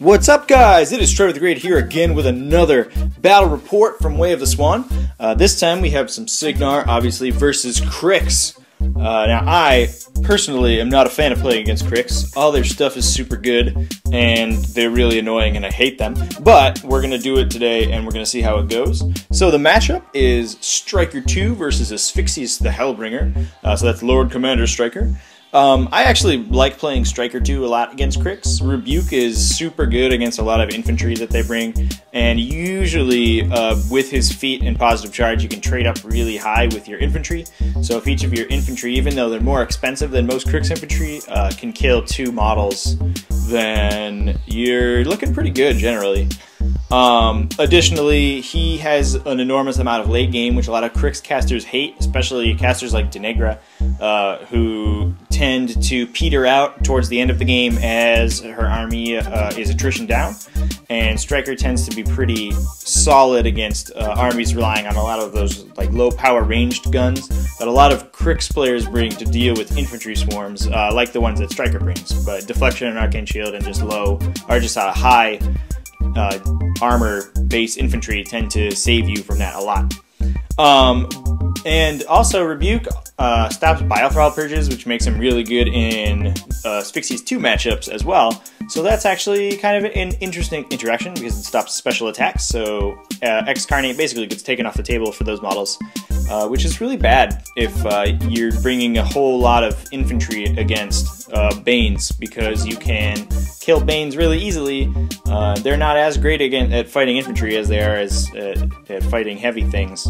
What's up, guys? It is Stryker the Great here again with another battle report from Way of the Swan. This time we have some Cygnar, obviously, versus Cryx. Now, I personally am not a fan of playing against Cryx. All their stuff is super good, and they're really annoying, and I hate them. But we're going to do it today, and we're going to see how it goes. So the matchup is Stryker2 versus Asphyxious the Hellbringer. So that's Lord Commander Stryker. I actually like playing Stryker2 a lot against Cryx. Rebuke is super good against a lot of infantry that they bring, and usually with his feat and positive charge you can trade up really high with your infantry. So if each of your infantry, even though they're more expensive than most Cryx infantry, can kill 2 models, then you're looking pretty good generally. Additionally, he has an enormous amount of late game, which a lot of Cryx casters hate, especially casters like Denegra, who tend to peter out towards the end of the game as her army is attrition down, and Stryker tends to be pretty solid against armies relying on a lot of those like low power ranged guns that a lot of Cryx players bring to deal with infantry swarms, like the ones that Stryker brings. But deflection and arcane shield and just high armor base infantry tend to save you from that a lot. And also Rebuke stops Biothrall purges, which makes him really good in Asphyxious 2 matchups as well. So that's actually kind of an interesting interaction because it stops special attacks. So Excarnate basically gets taken off the table for those models, which is really bad if you're bringing a whole lot of infantry against Banes, because you can kill Banes really easily. They're not as great at fighting infantry as they are at fighting heavy things.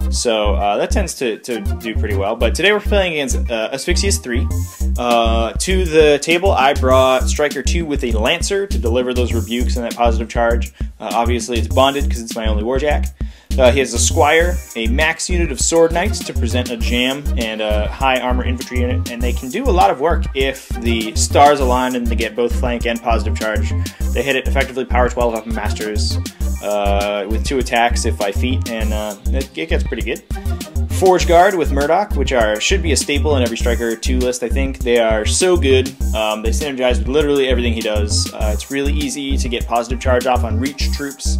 So that tends to do pretty well. But today we're playing against Asphyxious3. To the table I brought Stryker2 with a Lancer to deliver those rebukes and that positive charge. Obviously it's bonded because it's my only warjack. He has a Squire, a max unit of Sword Knights to present a jam and a high armor infantry unit, and they can do a lot of work if the stars align and they get both flank and positive charge. They hit it effectively power 12 up in Masters with 2 attacks if by feet, and it gets pretty good. Forge Guard with Murdoch, which should be a staple in every Stryker2 list, I think. They are so good. They synergize with literally everything he does. It's really easy to get positive charge off on reach troops,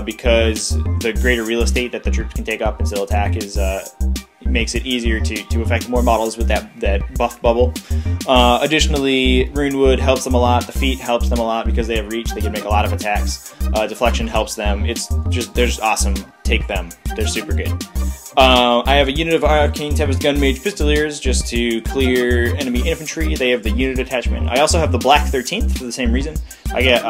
because the greater real estate that the troops can take up and still attack makes it easier to affect more models with that buff bubble. Additionally, Runewood helps them a lot. The feat helps them a lot because they have reach. They can make a lot of attacks. Deflection helps them. They're just awesome. Take them. They're super good. I have a unit of Arcane Tempest Gun Mage Pistoliers just to clear enemy infantry. They have the unit attachment. I also have the Black 13th for the same reason. I get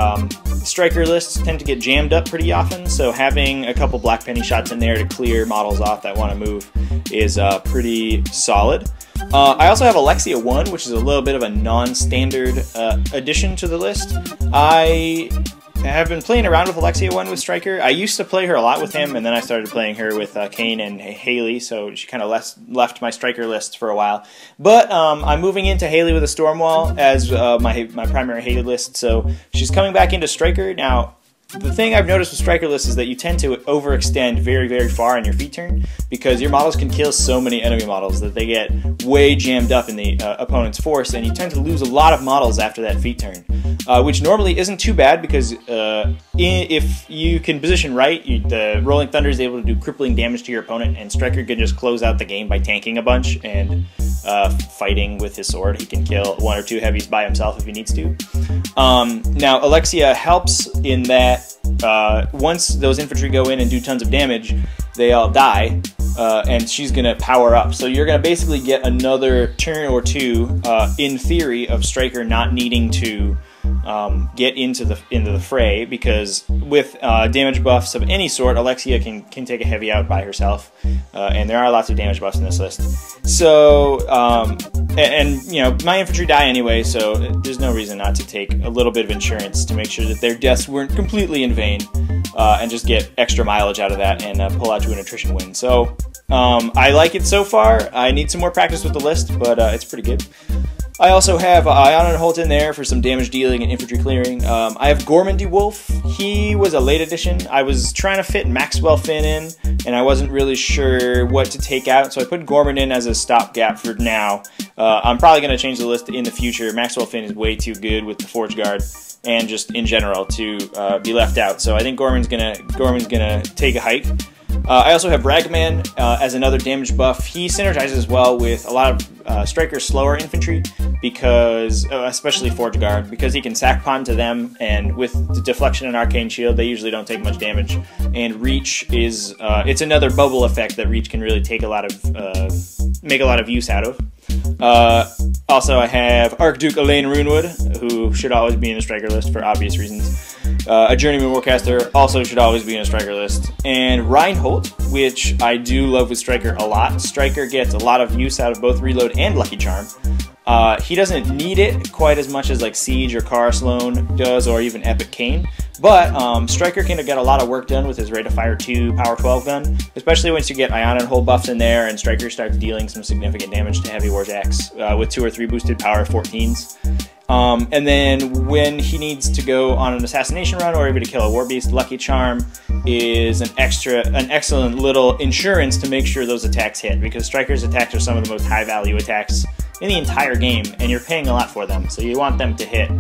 Stryker lists tend to get jammed up pretty often, so having a couple Black Penny shots in there to clear models off that want to move is pretty solid. I also have Alexia 1, which is a little bit of a non-standard addition to the list. I have been playing around with Alexia 1 with Stryker. I used to play her a lot with him, and then I started playing her with Kane and Haley, so she kind of left my Stryker list for a while. But I'm moving into Haley with a Stormwall as my primary Haley list, so she's coming back into Stryker. Now, the thing I've noticed with Stryker lists is that you tend to overextend very, very far in your feat turn, because your models can kill so many enemy models that they get way jammed up in the opponent's force, and you tend to lose a lot of models after that feat turn, which normally isn't too bad because if you can position right, the Rolling Thunder is able to do crippling damage to your opponent, and Stryker can just close out the game by tanking a bunch and fighting with his sword. He can kill 1 or 2 heavies by himself if he needs to. Now, Alexia helps in that once those infantry go in and do tons of damage, they all die, and she's going to power up. So you're going to basically get another turn or 2, in theory, of Stryker not needing to get into the fray, because with damage buffs of any sort, Alexia can take a heavy out by herself, and there are lots of damage buffs in this list. So, and you know, my infantry die anyway, so there's no reason not to take a little bit of insurance to make sure that their deaths weren't completely in vain, and just get extra mileage out of that and pull out to an attrition win. So I like it so far. I need some more practice with the list, but it's pretty good. I also have Ion and Holt in there for some damage dealing and infantry clearing. I have Gormandy Wolf. He was a late addition. I was trying to fit Maxwell Finn in, and I wasn't really sure what to take out, so I put Gorman in as a stopgap for now. I'm probably going to change the list in the future. Maxwell Finn is way too good with the Forge Guard and just in general to be left out, so I think Gorman's gonna take a hike. I also have Ragman as another damage buff. He synergizes well with a lot of Stryker's slower infantry, because especially Forge Guard, because he can sack pawn to them, and with the deflection and arcane shield, they usually don't take much damage. And reach is it's another bubble effect that reach can really take a lot of make a lot of use out of. Also, I have Archduke Elaine Runewood, who should always be in a Stryker list for obvious reasons. A Journeyman Warcaster also should always be in a Stryker list. And Reinhold, which I do love with Stryker a lot. Stryker gets a lot of use out of both Reload and Lucky Charm. He doesn't need it quite as much as like Siege or Kara Sloan does, or even Epic Kane. But Stryker can get a lot of work done with his Rate of Fire 2 Power 12 gun, especially once you get Ion and Hold buffs in there and Stryker starts dealing some significant damage to heavy warjacks with 2 or 3 boosted Power 14s. And then when he needs to go on an assassination run or even to kill a war beast, Lucky Charm is an excellent little insurance to make sure those attacks hit, because Stryker's attacks are some of the most high value attacks in the entire game, and you're paying a lot for them, so you want them to hit,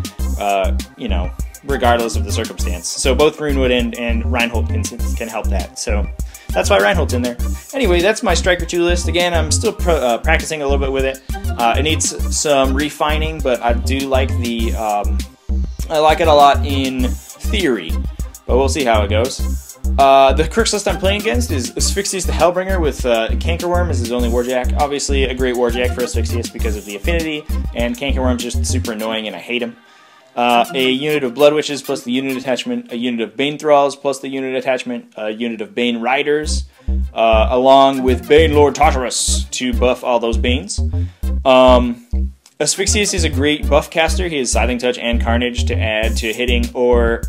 you know, regardless of the circumstance. So both Runewood and Reinhold can help that. So that's why Reinhold's in there. Anyway, that's my Stryker2 list. Again, I'm still practicing a little bit with it. It needs some refining, but I do like the I like it a lot in theory, but we'll see how it goes. The Cryx list I'm playing against is Asphyxious the Hellbringer with Cankerworm as his only warjack. Obviously a great warjack for Asphyxious because of the affinity, and Cankerworm's just super annoying and I hate him. A unit of Blood Witches plus the unit attachment, a unit of Bane Thralls plus the unit attachment, a unit of Bane Riders, along with Bane Lord Tartarus to buff all those Banes. Asphyxious is a great buff caster. He has Scything Touch and Carnage to add to hitting or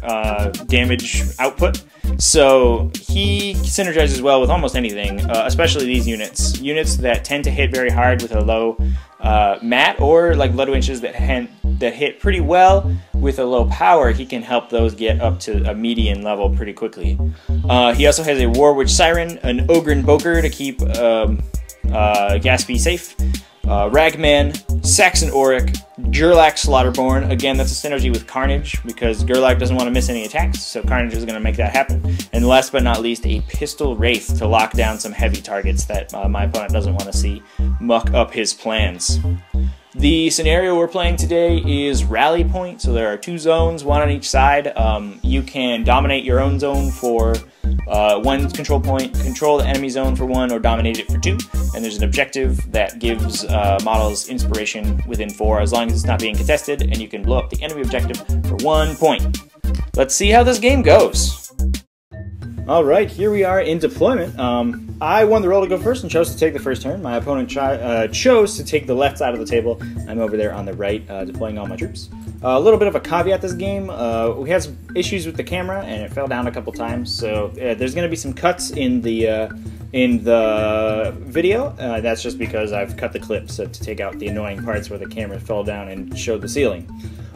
damage output. So he synergizes well with almost anything, especially these units. Units that tend to hit very hard with a low mat, or like Blood Witches that hit pretty well with a low power. He can help those get up to a median level pretty quickly. He also has a War Witch Siren, an Ogre Boker to keep Gaspy safe, Ragman, Saxon Auric, Gerlach Slaughterborn. Again, that's a synergy with Carnage because Gerlach doesn't want to miss any attacks, so Carnage is going to make that happen. And last but not least, a Pistol Wraith to lock down some heavy targets that my opponent doesn't want to see muck up his plans. The scenario we're playing today is Rally Point, so there are 2 zones, 1 on each side. You can dominate your own zone for 1 control point, control the enemy zone for 1, or dominate it for 2. And there's an objective that gives models inspiration within 4 as long as it's not being contested, and you can blow up the enemy objective for 1 point. Let's see how this game goes. Alright, here we are in deployment. I won the roll to go first and chose to take the first turn. My opponent chose to take the left side of the table. I'm over there on the right, deploying all my troops. A little bit of a caveat this game. We had some issues with the camera, and it fell down a couple times, so there's going to be some cuts in the video. That's just because I've cut the clips to take out the annoying parts where the camera fell down and showed the ceiling.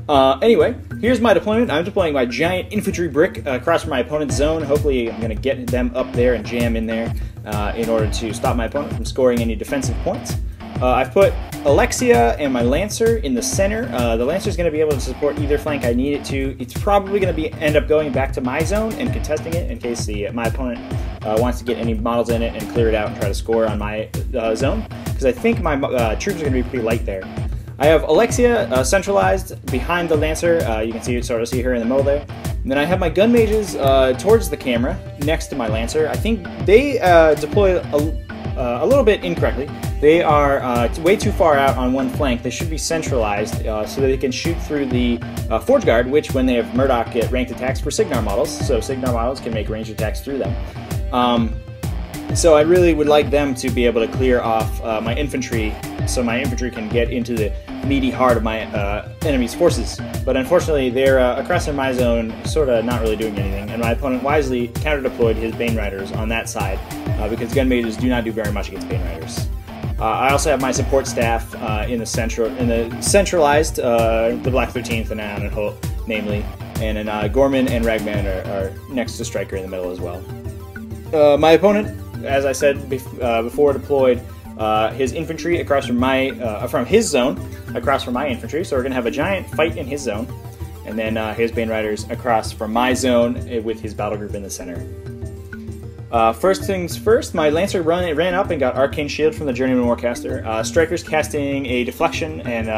Anyway, here's my deployment. I'm deploying my giant infantry brick across from my opponent's zone. Hopefully I'm going to get them up there and jam in there in order to stop my opponent from scoring any defensive points. I've put Alexia and my Lancer in the center. The Lancer is going to be able to support either flank I need it to. It's probably going to end up going back to my zone and contesting it in case my opponent wants to get any models in it and clear it out and try to score on my zone, because I think my troops are going to be pretty light there. I have Alexia centralized behind the Lancer. You can sort of see her in the middle there. And then I have my gun mages towards the camera next to my Lancer. I think they deploy a little bit incorrectly. They are way too far out on one flank. They should be centralized so that they can shoot through the Forge Guard, which when they have Murdoch get ranked attacks for Signar models, so Signar models can make ranged attacks through them. So I really would like them to be able to clear off my infantry, so my infantry can get into the meaty heart of my enemy's forces. But unfortunately, they're across in my zone, sort of not really doing anything, and my opponent wisely counter-deployed his Bane Riders on that side, because gun mages do not do very much against Bane Riders. I also have my support staff in the centralized, the Black 13th and Ion and Holt, namely, and then Gorman and Ragman are next to Stryker in the middle as well. My opponent, as I said before, deployed his infantry across from his zone across from my infantry, so we're going to have a giant fight in his zone, and then his Bane Riders across from my zone with his battle group in the center. First things first, my Lancer ran up and got Arcane Shield from the Journeyman Warcaster. Stryker's casting a Deflection, and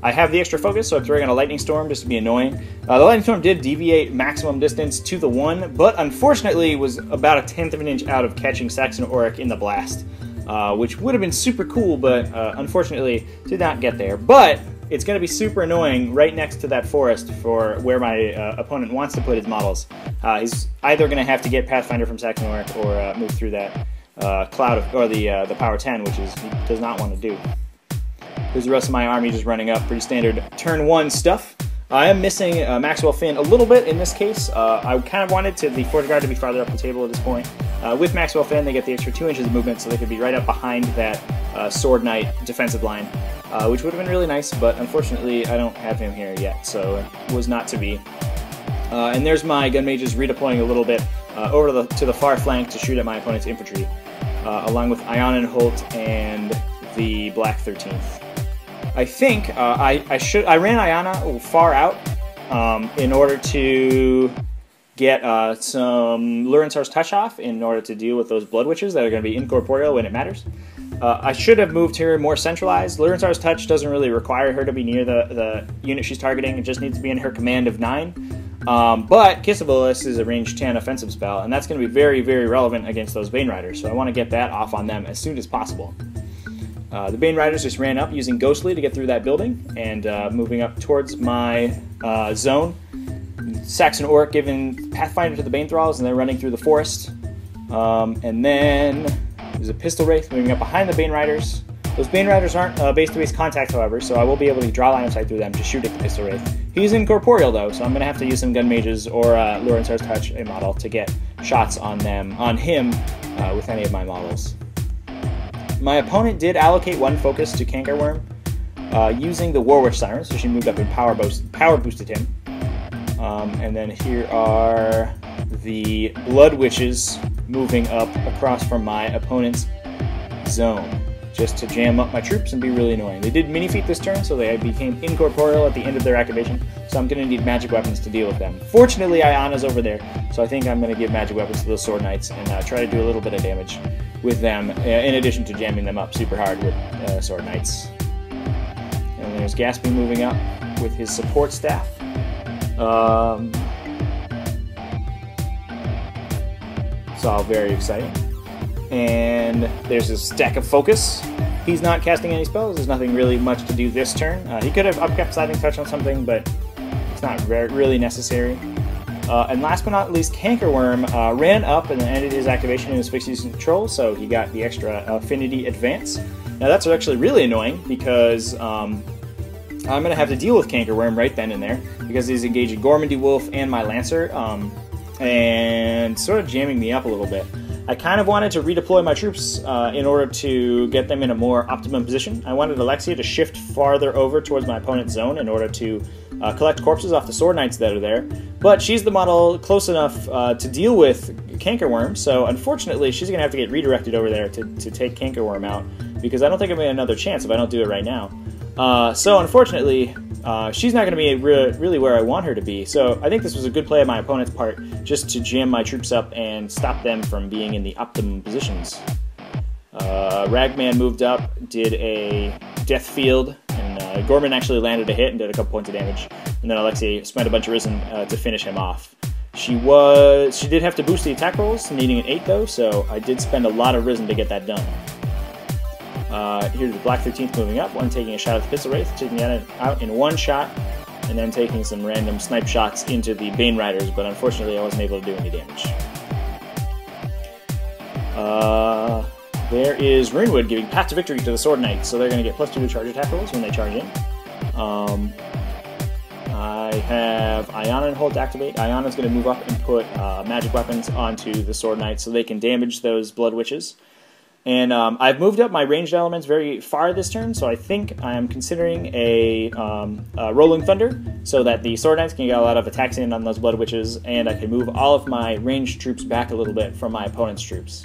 I have the extra focus, so I'm throwing on a Lightning Storm just to be annoying. The Lightning Storm did deviate maximum distance to the 1, but unfortunately was about a 1/10 of an inch out of catching Saxon Auric in the blast, which would have been super cool, but unfortunately did not get there. But it's going to be super annoying right next to that forest for where my opponent wants to put his models. He's either going to have to get Pathfinder from Saxon Auric or move through that the Power 10, which he does not want to do. Here's the rest of my army just running up, pretty standard turn 1 stuff. I am missing Maxwell Finn a little bit in this case. I kind of wanted the Forge Guard to be farther up the table at this point. With Maxwell Finn, they get the extra 2 inches of movement, so they could be right up behind that Sword Knight defensive line, which would have been really nice, but unfortunately I don't have him here yet, so it was not to be. And there's my gun mages redeploying a little bit over to the far flank to shoot at my opponent's infantry, along with Ion and Holt and the Black 13th. I think I ran Iana far out in order to get some Lurensar's Touch off in order to deal with those Blood Witches that are going to be incorporeal when it matters. I should have moved her more centralized. Lurensar's Touch doesn't really require her to be near the unit she's targeting. It just needs to be in her command of 9. But Kiss of Illus is a range 10 offensive spell, and that's going to be very, very relevant against those Bane Riders, so I want to get that off on them as soon as possible. The Bane Riders just ran up using Ghostly to get through that building, and moving up towards my zone. Saxon Auric giving Pathfinder to the Bane Thralls, and they're running through the forest. And then there's a Pistol Wraith moving up behind the Bane Riders. Those Bane Riders aren't base-to-base contact, however, so I will be able to draw line of sight through them to shoot at the Pistol Wraith. He's incorporeal, though, so I'm going to have to use some Gun Mages or Lurensar's Touch, a model, to get shots on him with any of my models. My opponent did allocate 1 focus to Cankerworm using the Warwish Siren, so she moved up and power boosted him. And then here are the Blood Witches moving up across from my opponent's zone, just to jam up my troops and be really annoying. They did mini-feat this turn, so they became incorporeal at the end of their activation, so I'm going to need magic weapons to deal with them. Fortunately, Iana's over there, so I think I'm going to give magic weapons to those Sword Knights and try to do a little bit of damage with them, in addition to jamming them up super hard with Sword Knights. And there's Gaspy moving up with his support staff. It's all very exciting. And there's a stack of focus. He's not casting any spells. There's nothing really much to do this turn. He could have upkept Sliding Touch on something, but it's not really necessary. And last but not least, Cankerworm ran up and then ended his activation in Asphyxious control, so he got the extra affinity advance. Now that's actually really annoying because I'm going to have to deal with Cankerworm right then and there because he's engaging Gormandy Wolf and my Lancer and sort of jamming me up a little bit. I kind of wanted to redeploy my troops in order to get them in a more optimum position. I wanted Alexia to shift farther over towards my opponent's zone in order to collect corpses off the Sword Knights that are there, but she's the model close enough to deal with Cankerworm, so unfortunately she's going to have to get redirected over there to take Cankerworm out, because I don't think I'm going to have another chance if I don't do it right now. So unfortunately, she's not going to be really where I want her to be, so I think this was a good play on my opponent's part, just to jam my troops up and stop them from being in the optimum positions. Ragman moved up, did a Death Field, and Gorman actually landed a hit and did a couple points of damage, and then Alexei spent a bunch of Risen to finish him off. She did have to boost the attack rolls, needing an 8 though, so I did spend a lot of Risen to get that done. Here's the Black 13th moving up, one taking a shot at the Pistol Wraith, taking that out in 1 shot, and then taking some random snipe shots into the Bane Riders, but unfortunately I wasn't able to do any damage. There is Runewood giving Path to Victory to the Sword Knights, so they're going to get +2 to charge attack rolls when they charge in. I have Iana and Holt activate. Iana's going to move up and put magic weapons onto the Sword Knights so they can damage those Blood Witches. And I've moved up my ranged elements very far this turn, so I think I'm considering a Rolling Thunder, so that the Sword Knights can get a lot of attacks in on those Blood Witches, and I can move all of my ranged troops back a little bit from my opponent's troops.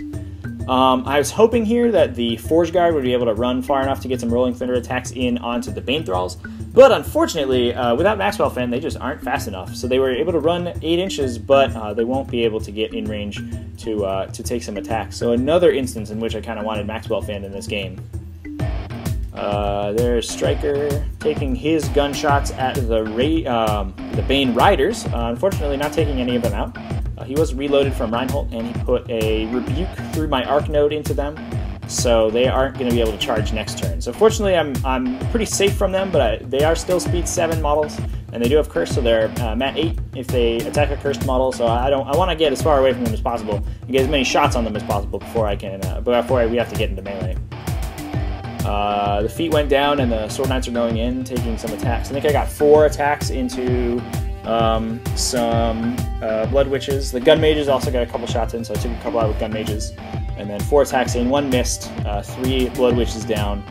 I was hoping here that the Forge Guard would be able to run far enough to get some Rolling Thunder attacks in onto the Bane Thralls, but unfortunately, without Maxwell Fen, they just aren't fast enough. So they were able to run 8 inches, but they won't be able to get in range to take some attacks. So another instance in which I kind of wanted Maxwell Fen in this game. There's Stryker taking his gunshots at the Bane Riders. Unfortunately, not taking any of them out. He was reloaded from Reinhold, and he put a Rebuke through my Arc Node into them, so they aren't going to be able to charge next turn. So fortunately, I'm pretty safe from them, but they are still Speed 7 models, and they do have Curse, so they're Mat 8 if they attack a Cursed model. So I want to get as far away from them as possible and get as many shots on them as possible before we have to get into melee. The feet went down, and the Sword Knights are going in, taking some attacks. I think I got 4 attacks into some Blood Witches. The Gun Mages also got a couple shots in, so I took a couple out with Gun Mages. And then 4 attacks in, 1 missed, 3 Blood Witches down.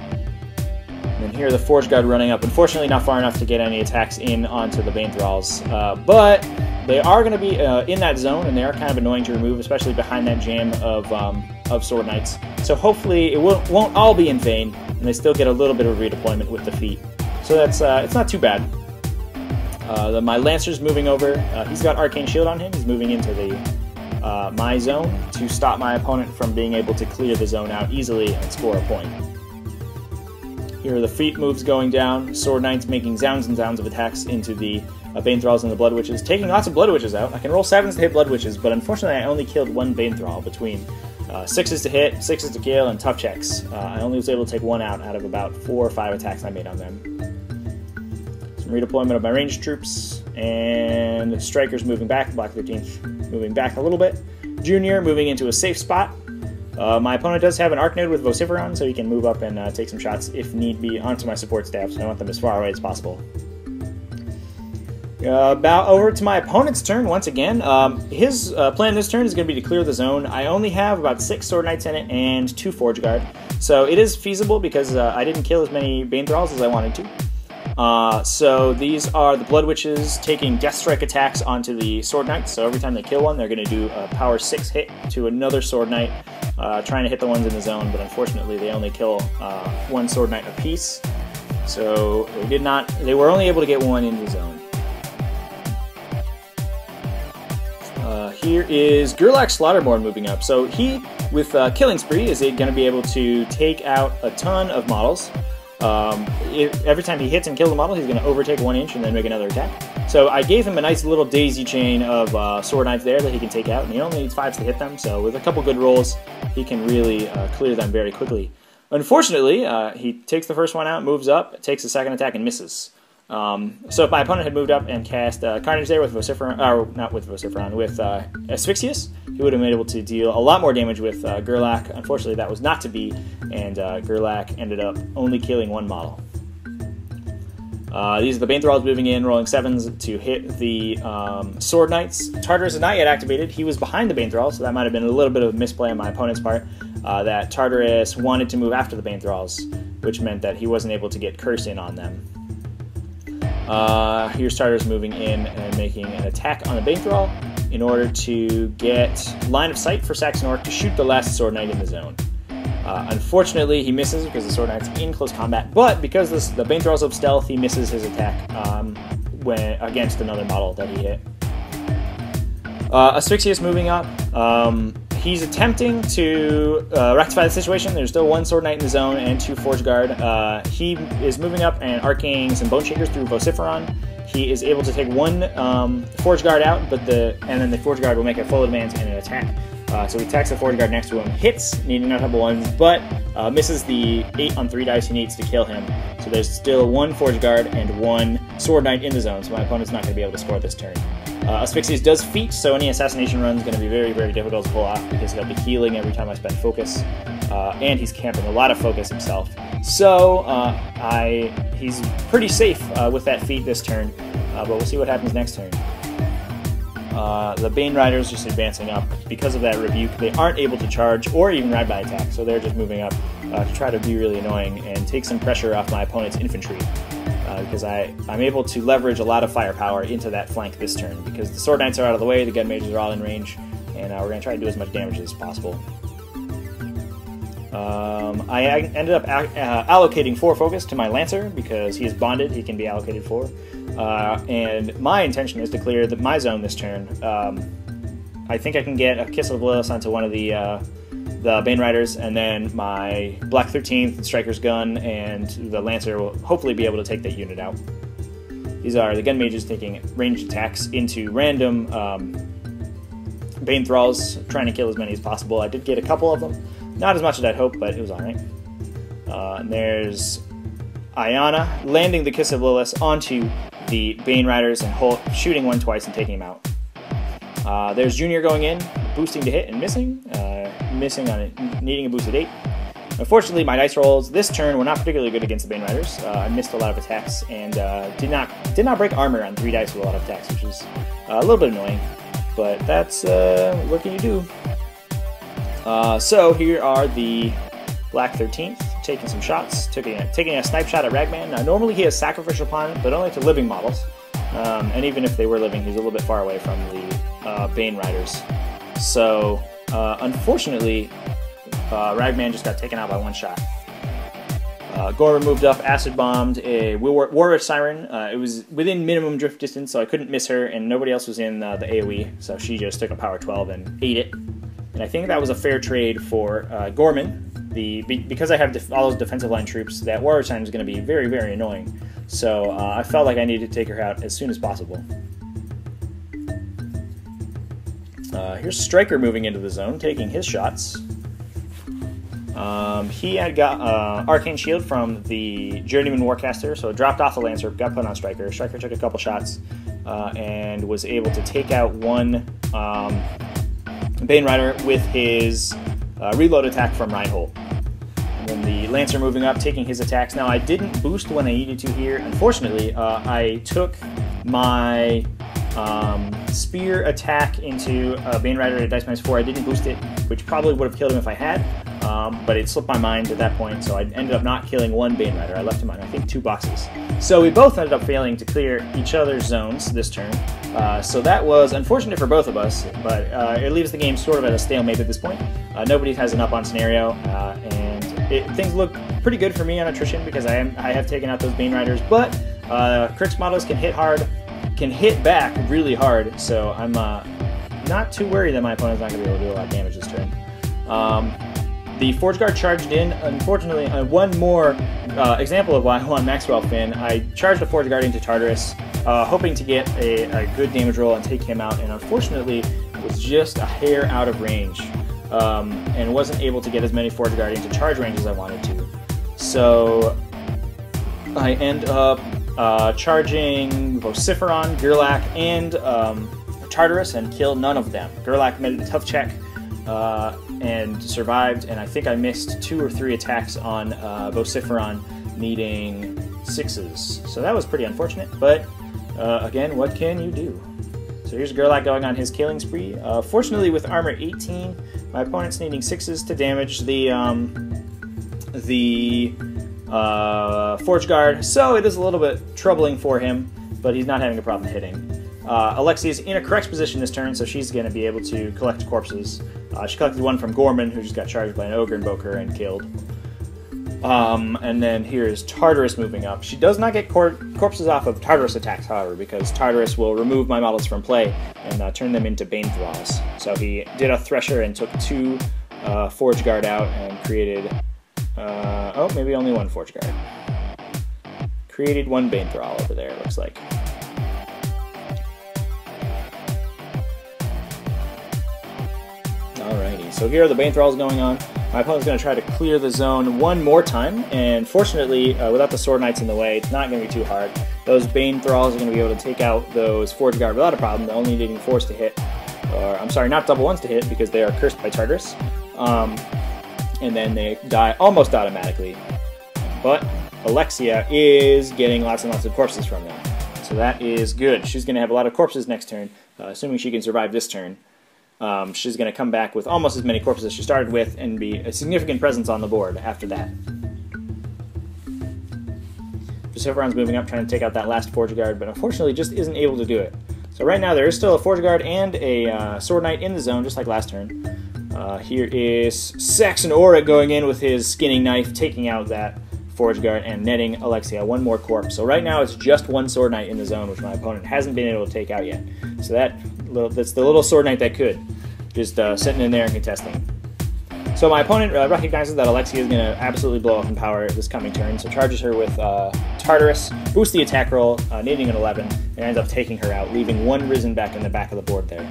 And then here the Forge Guard running up. Unfortunately, not far enough to get any attacks in onto the Bane Thralls. But they are going to be in that zone, and they are kind of annoying to remove, especially behind that jam of Sword Knights. So hopefully it won't all be in vain, and they still get a little bit of redeployment with the feet. So that's it's not too bad. My Lancer's moving over. He's got Arcane Shield on him. He's moving into the my zone to stop my opponent from being able to clear the zone out easily and score a point. Here are the feet moves going down. Sword Knights making zounds and zounds of attacks into the Bane Thralls and the Blood Witches, taking lots of Blood Witches out. I can roll 7s to hit Blood Witches, but unfortunately I only killed 1 Bane Thrall between 6s to hit, 6s to kill, and tough checks. I only was able to take 1 out of about 4 or 5 attacks I made on them. Some redeployment of my ranged troops, and Striker's moving back, Black 13th moving back a little bit. Junior moving into a safe spot. My opponent does have an Arc Node with Vociferon, so he can move up and take some shots if need be onto my support staff, so I want them as far away as possible. About over to my opponent's turn once again. His plan this turn is going to be to clear the zone. I only have about 6 Sword Knights in it and 2 Forge Guard, so it is feasible because I didn't kill as many Bane Thralls as I wanted to. So these are the Blood Witches taking Death Strike attacks onto the Sword Knights. So every time they kill one, they're going to do a Power 6 hit to another Sword Knight, trying to hit the ones in the zone, but unfortunately they only kill 1 Sword Knight apiece. So they were only able to get 1 in the zone. Here is Gerlach Slaughterborn moving up. So he, with Killing Spree, is going to be able to take out a ton of models. Every time he hits and kills a model, he's going to overtake 1 inch and then make another attack. So I gave him a nice little daisy chain of Sword Knights there that he can take out, and he only needs 5s to hit them, so with a couple good rolls, he can really clear them very quickly. Unfortunately, he takes the first one out, moves up, takes the second attack, and misses. So if my opponent had moved up and cast Carnage there with Vociferon, or not with Vociferon, with Asphyxious, he would have been able to deal a lot more damage with Gerlach. Unfortunately, that was not to be, and Gerlach ended up only killing 1 model. These are the Bane Thralls moving in, rolling 7s to hit the Sword Knights. Tartarus is not yet activated. He was behind the Bane Thralls, so that might have been a little bit of a misplay on my opponent's part. That Tartarus wanted to move after the Bane Thralls, which meant that he wasn't able to get Curse in on them. Here's Tartarus moving in and making an attack on the Bane Thrall in order to get line of sight for Saxon Orc to shoot the last Sword Knight in the zone. Unfortunately, he misses because the Sword Knight's in close combat, but because the Bane Thrall's of stealth, he misses his attack against another model that he hit. Asphyxious moving up. He's attempting to rectify the situation. There's still 1 Sword Knight in the zone and 2 Forge Guard. He is moving up and arcing some Bone Shakers through Vociferon. He is able to take 1 Forge Guard out, and then the Forge Guard will make a full advance and an attack. So he attacks the Forge Guard next to him, hits, needing a couple ones, but misses the 8 on 3 dice he needs to kill him. So there's still 1 Forge Guard and 1 Sword Knight in the zone, so my opponent's not going to be able to score this turn. Asphyxious does feat, so any assassination run is going to be very, very difficult to pull off because he'll be healing every time I spend focus, and he's camping a lot of focus himself. So he's pretty safe with that feat this turn, but we'll see what happens next turn. The Bane Riders just advancing up. Because of that rebuke, they aren't able to charge or even ride by attack, so they're just moving up to try to be really annoying and take some pressure off my opponent's infantry. Because I'm able to leverage a lot of firepower into that flank this turn, because the Sword Knights are out of the way, the Gun Mages are all in range, and we're going to try to do as much damage as possible. I ended up allocating 4 focus to my Lancer, because he is bonded, he can be allocated 4. And my intention is to clear my zone this turn. I think I can get a Kiss of Lilith onto one of the Bane Riders, and then my Black 13th, the Striker's Gun, and the Lancer will hopefully be able to take that unit out. These are the Gun Mages taking ranged attacks into random Bane Thralls, trying to kill as many as possible. I did get a couple of them. Not as much as I'd hoped, but it was alright. And there's Ayana landing the Kiss of Lilith onto the Bane Riders and shooting one twice and taking him out. There's Junior going in, boosting to hit and missing. Missing on it, needing a boost at 8. Unfortunately, my dice rolls this turn were not particularly good against the Bane Riders. I missed a lot of attacks and did not break armor on 3 dice with a lot of attacks, which is a little bit annoying. But that's what can you do? So here are the Black 13th taking some shots, taking a snipe shot at Ragman. Now normally he has sacrificial opponent, but only to living models. And even if they were living, he's a little bit far away from the Bane Riders. So unfortunately, Ragman just got taken out by 1 shot. Gorman moved up, acid bombed a Warwitch Siren. It was within minimum drift distance, so I couldn't miss her, and nobody else was in the AoE, so she just took a power 12 and ate it. And I think that was a fair trade for Gorman. Because I have all those defensive line troops, that Warwitch Siren is going to be very, very annoying. So I felt like I needed to take her out as soon as possible. Here's Stryker moving into the zone, taking his shots. He had got Arcane Shield from the Journeyman Warcaster, so it dropped off the Lancer, got put on Stryker. Stryker took a couple shots and was able to take out one Bane Rider with his reload attack from Reinhold. And then the Lancer moving up, taking his attacks. Now I didn't boost when I needed to here. Unfortunately, I took my spear attack into Bane Rider at dice -4. I didn't boost it, which probably would have killed him if I had, but it slipped my mind at that point, so I ended up not killing 1 Bane Rider. I left him on, I think, 2 boxes. So we both ended up failing to clear each other's zones this turn, so that was unfortunate for both of us, but it leaves the game sort of at a stalemate at this point. Nobody has an up-on scenario, and things look pretty good for me on Attrition because I have taken out those Bane Riders, but Cryx models can hit hard, can hit back really hard, so I'm not too worried that my opponent's not going to be able to do a lot of damage this turn. The Forge Guard charged in. Unfortunately, one more example of why I want Maxwell Finn, I charged a Forge Guard into Tartarus, hoping to get a good damage roll and take him out, and unfortunately was just a hair out of range, and wasn't able to get as many Forge Guard into charge range as I wanted to. So I end up charging Vociferon, Gerlach, and Tartarus, and killed none of them. Gerlach made a tough check and survived, and I think I missed 2 or 3 attacks on Vociferon, needing 6s. So that was pretty unfortunate, but again, what can you do? So here's Gerlach going on his killing spree. Fortunately, with armor 18, my opponent's needing 6s to damage the Forge Guard, so it is a little bit troubling for him, but he's not having a problem hitting. Alexia's in a correct position this turn, so she's going to be able to collect corpses. She collected one from Gorman, who just got charged by an Ogre Invoker and killed. And then here is Tartarus moving up. She does not get corpses off of Tartarus attacks, however, because Tartarus will remove my models from play and turn them into Bane Thralls. So he did a Thresher and took 2 Forge Guard out and created... oh, maybe only 1 Forge Guard. Created 1 Bane Thrall over there, it looks like. Alrighty, so here are the Bane Thralls going on. My opponent's going to try to clear the zone one more time, and fortunately, without the Sword Knights in the way, it's not going to be too hard. Those Bane Thralls are going to be able to take out those Forge Guard without a problem. They're only needing 4s to hit. Or, I'm sorry, not double 1s to hit, because they are cursed by Tartarus. And then they die almost automatically. But Alexia is getting lots and lots of corpses from them. So that is good. She's going to have a lot of corpses next turn. assuming she can survive this turn. She's going to come back with almost as many corpses as she started with and be a significant presence on the board after that. Vociferon's moving up, trying to take out that last Forge Guard, but unfortunately just isn't able to do it. So right now there is still a Forge Guard and a Sword Knight in the zone, just like last turn. Here is Saxon Auric going in with his skinning knife, taking out that Forge Guard and netting Alexia one more corpse. So right now it's just one Sword Knight in the zone, which my opponent hasn't been able to take out yet. So that's the little Sword Knight that could, just sitting in there and contesting. So my opponent recognizes that Alexia is going to absolutely blow up in power this coming turn, so charges her with Tartarus, boosts the attack roll, needing an 11, and ends up taking her out, leaving one Risen back in the back of the board there.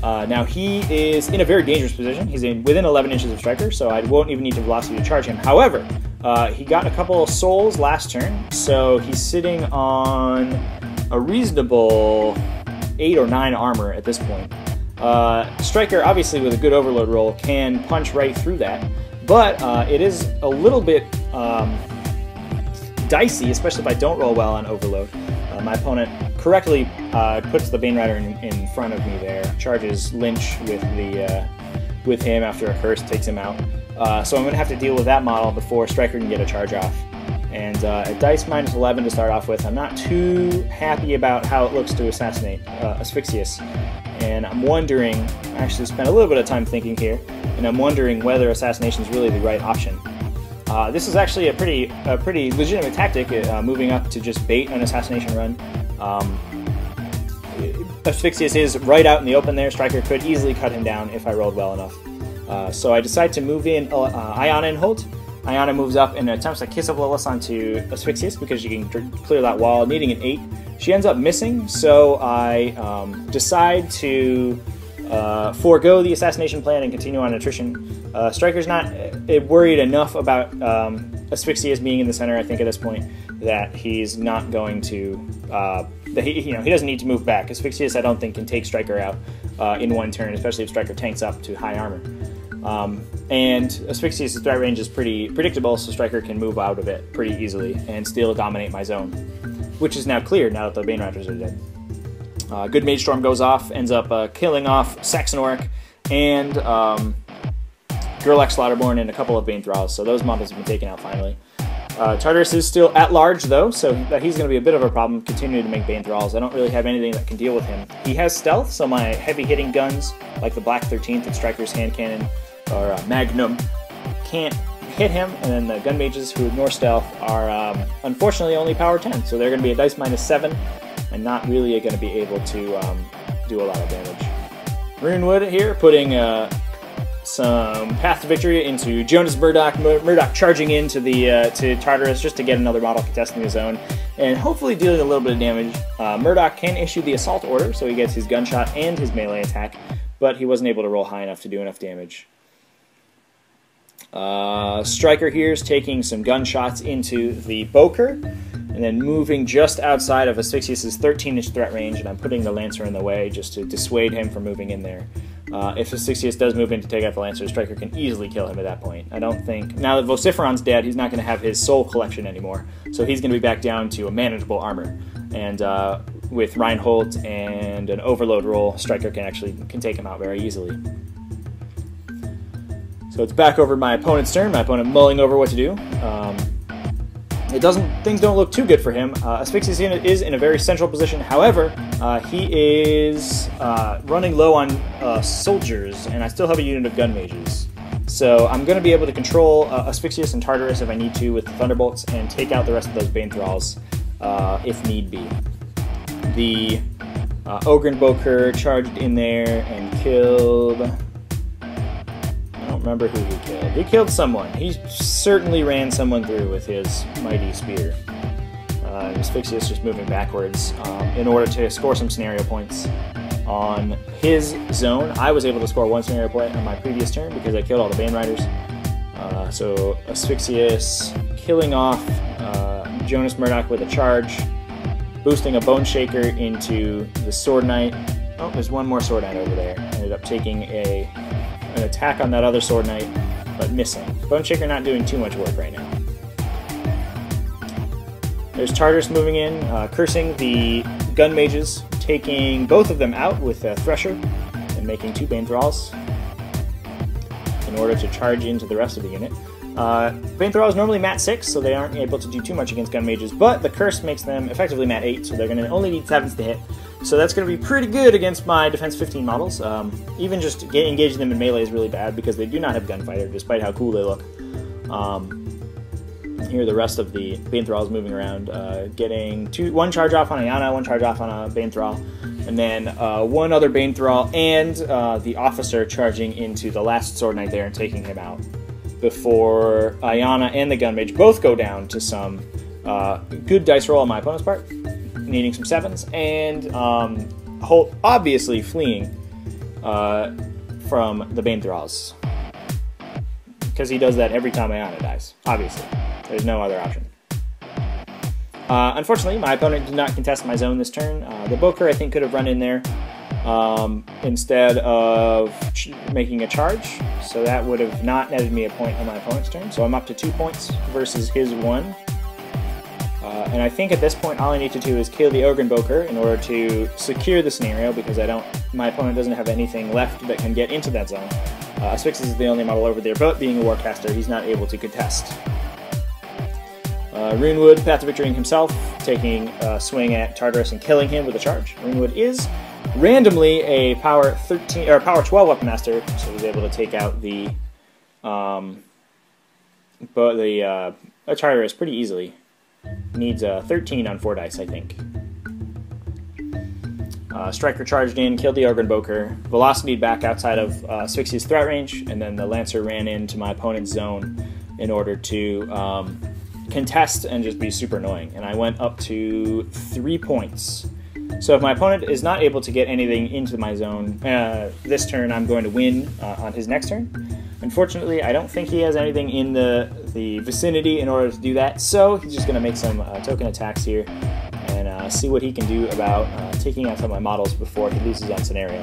Now he is in a very dangerous position. He's within 11 inches of Stryker, so I won't even need to velocity to charge him. However, he got a couple of souls last turn, so he's sitting on a reasonable 8 or 9 armor at this point. Stryker, obviously with a good overload roll, can punch right through that, but it is a little bit dicey, especially if I don't roll well on overload. My opponent correctly puts the Bane Rider in front of me there, charges Lynch with him after a curse takes him out. So I'm going to have to deal with that model before Stryker can get a charge off. And at dice minus 11 to start off with, I'm not too happy about how it looks to assassinate Asphyxious. And I'm wondering, I actually spent a little bit of time thinking here, and I'm wondering whether assassination is really the right option. This is actually a pretty legitimate tactic, moving up to just bait an assassination run. Asphyxious is right out in the open there. Stryker could easily cut him down if I rolled well enough. So I decide to move in Iana and Holt. Iana moves up and attempts to kiss up Lilith onto Asphyxious because she can clear that wall, needing an 8. She ends up missing, so I decide to forego the assassination plan and continue on Attrition. Stryker's not worried enough about Asphyxious being in the center, I think, at this point, that he's not going to... he doesn't need to move back. Asphyxious, I don't think, can take Stryker out in one turn, especially if Stryker tanks up to high armor. And Asphyxious' threat range is pretty predictable, so Stryker can move out of it pretty easily and still dominate my zone, which is now cleared now that the Bane Riders are dead. Good Mage Storm goes off, ends up killing off Saxon Auric and Gerlach Slaughterborn and a couple of Bane Thralls, so those models have been taken out finally. Tartarus is still at large, though, so he's going to be a bit of a problem continuing to make Bane Thralls. I don't really have anything that can deal with him. He has stealth, so my heavy-hitting guns, like the Black 13th and Stryker's Hand Cannon, or Magnum, can't hit him, and then the Gun Mages, who ignore stealth, are unfortunately only power 10, so they're going to be a dice minus 7, and not really going to be able to do a lot of damage. Runewood here, putting some Path to Victory into Jonas Murdoch. Murdoch charging into to Tartarus just to get another model contesting his own, and hopefully dealing a little bit of damage. Murdoch can issue the Assault Order, so he gets his gunshot and his melee attack, but he wasn't able to roll high enough to do enough damage. Stryker here is taking some gunshots into the Boker, and then moving just outside of Asphyxious' 13-inch threat range, and I'm putting the Lancer in the way just to dissuade him from moving in there. If Asphyxious does move in to take out the Lancer, Stryker can easily kill him at that point. I don't think... Now that Vociferon's dead, he's not going to have his soul collection anymore, so he's going to be back down to a manageable armor. And with Reinhold and an overload roll, Stryker can take him out very easily. So it's back over my opponent's turn, my opponent mulling over what to do. Things don't look too good for him. Asphyxious is in a very central position. However, he is running low on soldiers, and I still have a unit of gun mages. So I'm going to be able to control Asphyxious and Tartarus if I need to with the Thunderbolts and take out the rest of those Bane Thralls if need be. The Ogren Boker charged in there and killed... I don't remember who he killed. He killed someone. He certainly ran someone through with his mighty spear. Asphyxious just moving backwards in order to score some scenario points on his zone. I was able to score 1 scenario point on my previous turn because I killed all the Bane Riders. So Asphyxious killing off Jonas Murdoch with a charge, boosting a Bone Shaker into the Sword Knight. Oh, there's one more Sword Knight over there. Ended up taking an attack on that other Sword Knight, but missing. Bone Shaker not doing too much work right now. There's Tartarus moving in, cursing the Gun Mages, taking both of them out with a Thresher and making 2 Bane Thralls in order to charge into the rest of the unit. Bane Thralls normally mat 6, so they aren't able to do too much against gun mages, but the curse makes them effectively mat 8, so they're going to only need 7s to hit. So that's going to be pretty good against my defense 15 models. Even just engaging them in melee is really bad because they do not have Gunfighter, despite how cool they look. Here are the rest of the Bane Thralls moving around, getting 1 charge off on Ayana, 1 charge off on a Bane Thrall, and then 1 other Bane Thrall, and the Officer charging into the last Sword Knight there and taking him out before Ayana and the Gun Mage both go down to some good dice roll on my opponent's part, needing some 7s, and obviously fleeing from the Bane Thralls. Because he does that every time Ayana dies, obviously. There's no other option. Unfortunately, my opponent did not contest my zone this turn. The Boker, I think, could have run in there instead of making a charge, so that would have not netted me a point on my opponent's turn. So I'm up to 2 points versus his 1. And I think at this point all I need to do is kill the Ogryn Boker in order to secure the scenario, because my opponent doesn't have anything left that can get into that zone. Asphyxious is the only model over there, but being a Warcaster, he's not able to contest. Runewood, Path to Victory himself, taking a swing at Tartarus and killing him with a charge. Runewood is randomly a power 13 or power 12 Weapon Master, so he's able to take out the Tartarus pretty easily. Needs 13 on 4 dice, I think. Stryker charged in, killed the Ogryn Boker, Velocity back outside of Asphyxious threat range, and then the Lancer ran into my opponent's zone in order to contest and just be super annoying. And I went up to 3 points. So if my opponent is not able to get anything into my zone this turn, I'm going to win on his next turn. Unfortunately, I don't think he has anything in the vicinity in order to do that, so he's just going to make some token attacks here and see what he can do about taking out some of my models before he loses on scenario.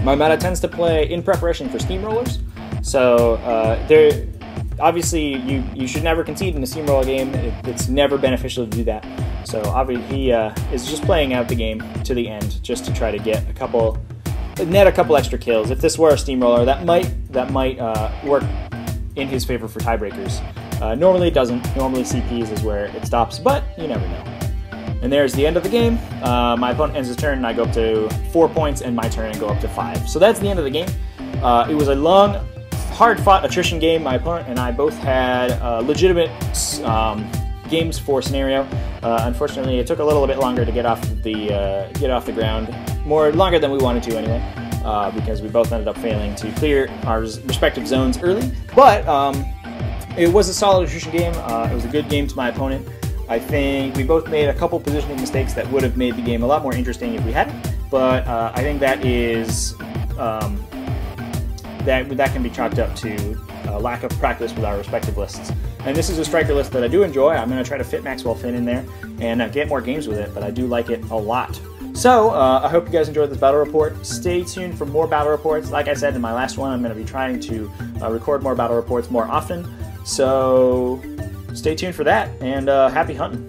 My meta tends to play in preparation for steamrollers, so obviously you should never concede in a steamroller game. It's never beneficial to do that. So obviously he is just playing out the game to the end just to try to get net a couple extra kills. If this were a steamroller, that might work in his favor for tiebreakers. Normally it doesn't. Normally CPs is where it stops, but you never know. And there's the end of the game. My opponent ends his turn, and I go up to 4 points, and my turn and go up to 5. So that's the end of the game. It was a long, hard-fought attrition game. My opponent and I both had legitimate games for scenario. Unfortunately, it took a little bit longer to get off the ground. Longer than we wanted to anyway, because we both ended up failing to clear our respective zones early. But it was a solid attrition game. It was a good game to my opponent. I think we both made a couple positioning mistakes that would have made the game a lot more interesting if we hadn't. But I think that is that can be chalked up to lack of practice with our respective lists. And this is a Striker list that I do enjoy. I'm going to try to fit Maxwell Finn in there and get more games with it, but I do like it a lot. So, I hope you guys enjoyed this battle report. Stay tuned for more battle reports. Like I said in my last one, I'm going to be trying to record more battle reports more often. So, stay tuned for that, and happy hunting.